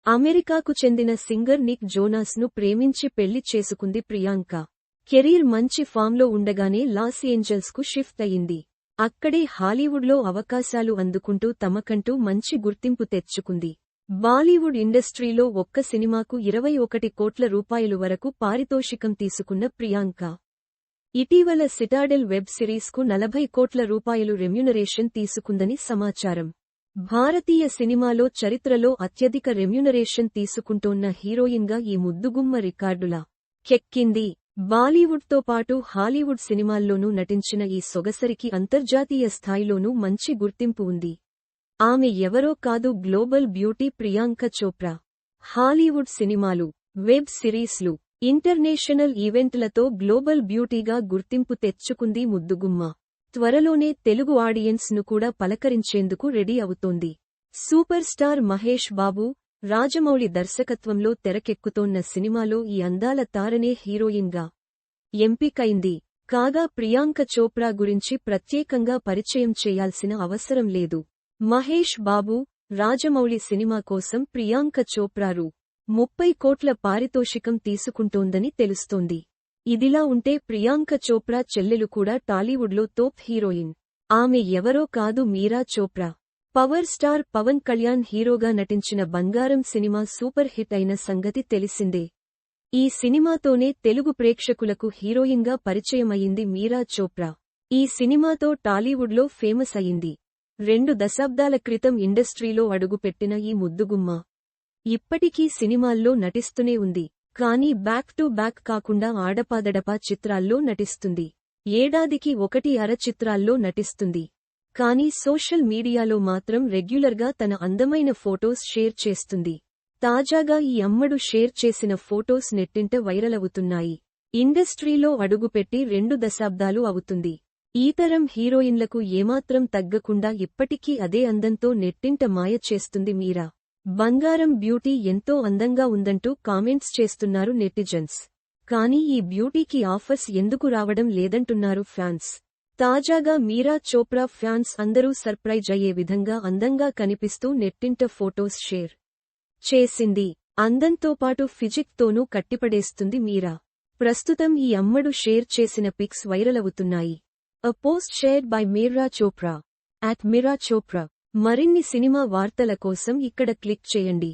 అమెరికాకు చెందిన singer Nick జోనాస్ను ప్రేమించి పెళ్లి చేసుకుంది ప్రియాంక. కెరీర్ మంచి ఫామ్లో ఉండగానే లాస్ ఏంజల్స్కు షిఫ్ట్ అయింది. అక్కడే హాలీవుడ్లో అవకాశాలు అందుకుంటూ తమకంటూ మంచి గుర్తింపు తెచ్చుకుంది. బాలీవుడ్ ఇండస్ట్రీలో ఒక్క సినిమాకు 21 కోట్ల రూపాయలు వరకు పారితోషికం తీసుకున్న ప్రియాంక ఇటీవల సిటాడెల్ వెబ్ సిరీస్కు 40 కోట్ల రూపాయలు రెమ్యునరేషన్ తీసుకుందని సమాచారం. భారతీయ సినిమాలో చరిత్రలో అత్యధిక రెమ్యునరేషన్ తీసుకుంటోన్న హీరోయిన్గా ఈ ముద్దుగుమ్మ రికార్డులా కెక్కింది. బాలీవుడ్తో పాటు హాలీవుడ్ సినిమాల్లోనూ నటించిన ఈ సొగసరికి అంతర్జాతీయ స్థాయిలోనూ మంచి గుర్తింపు ఉంది. ఆమె ఎవరో కాదు, global beauty Priyanka Chopra. Hollywood సినిమాలు, వెబ్ సిరీస్లు, ఇంటర్నేషనల్ ఈవెంట్లతో గ్లోబల్ బ్యూటీగా గుర్తింపు తెచ్చుకుంది ముద్దుగుమ్మ. త్వరలోనే తెలుగు ఆడియన్స్ ను కూడా పలకరించేందుకు రెడీ అవుతోంది. సూపర్ స్టార్ మహేష్ బాబు, రాజమౌళి దర్శకత్వంలో తెరకెక్కుతోన్న సినిమాలో ఈ అందాల తారనే హీరోయిన్గా ఎంపికైంది. కాగా ప్రియాంక చోప్రా గురించి ప్రత్యేకంగా పరిచయం చేయాల్సిన అవసరం లేదు. మహేష్ బాబు, రాజమౌళి సినిమా కోసం ప్రియాంక చోప్రా రూ. 30 కోట్ల పారితోషికం తీసుకుంటోందని తెలుస్తోంది. ఇదిలా ఉంటే ప్రియాంక చోప్రా చెల్లెలు కూడా టాలీవుడ్లో టాప్ హీరోయిన్. ఆమె ఎవరో కాదు, మీరా చోప్రా. పవర్ స్టార్ పవన్ కళ్యాణ్ హీరోగా నటించిన బంగారం సినిమా సూపర్ హిట్ అయిన సంగతి తెలిసిందే. ఈ సినిమాతోనే తెలుగు ప్రేక్షకులకు హీరోయిన్గా పరిచయమయ్యింది మీరా చోప్రా. ఈ సినిమాతో టాలీవుడ్లో ఫేమస్ అయింది. 2 దశాబ్దాల క్రితం ఇండస్ట్రీలో అడుగుపెట్టిన ఈ ముద్దుగుమ్మ ఇప్పటికీ సినిమాల్లో నటిస్తూనే ఉంది. కానీ బ్యాక్ టు బ్యాక్ కాకుండా ఆడపాదడపా చిత్రాల్లో నటిస్తుంది. ఏడాదికి 1-1.5 చిత్రాల్లో నటిస్తుంది. కానీ సోషల్ మీడియాలో మాత్రం రెగ్యులర్గా తన అందమైన ఫోటోస్ షేర్ చేస్తుంది. తాజాగా ఈ అమ్మడు షేర్ చేసిన ఫోటోస్ నెట్టింట వైరల్ అవుతున్నాయి. ఇండస్ట్రీలో అడుగుపెట్టి 2 దశాబ్దాలు అవుతుంది. ఈ తరం హీరోయిన్లకు ఏమాత్రం తగ్గకుండా ఇప్పటికీ అదే అందంతో నెట్టింట మాయ చేస్తుంది మీరా. బంగారం బ్యూటీ ఎంతో అందంగా ఉందంటూ కామెంట్స్ చేస్తున్నారు నెటిజన్స్. కానీ ఈ బ్యూటీకి ఆఫర్స్ ఎందుకు రావడం లేదంటున్నారు ఫ్యాన్స్. తాజాగా మీరా చోప్రా ఫ్యాన్స్ అందరూ సర్ప్రైజ్ అయ్యే విధంగా అందంగా కనిపిస్తూ నెట్టింట ఫోటోస్ షేర్ చేసింది. అందంతో పాటు ఫిజిక్తోనూ కట్టిపడేస్తుంది మీరా. ప్రస్తుతం ఈ అమ్మడు షేర్ చేసిన పిక్స్ వైరల్ అవుతున్నాయి. A post shared by Meera Chopra @Meera Chopra. మరిన్ని సినిమా వార్తల కోసం ఇక్కడ క్లిక్ చేయండి.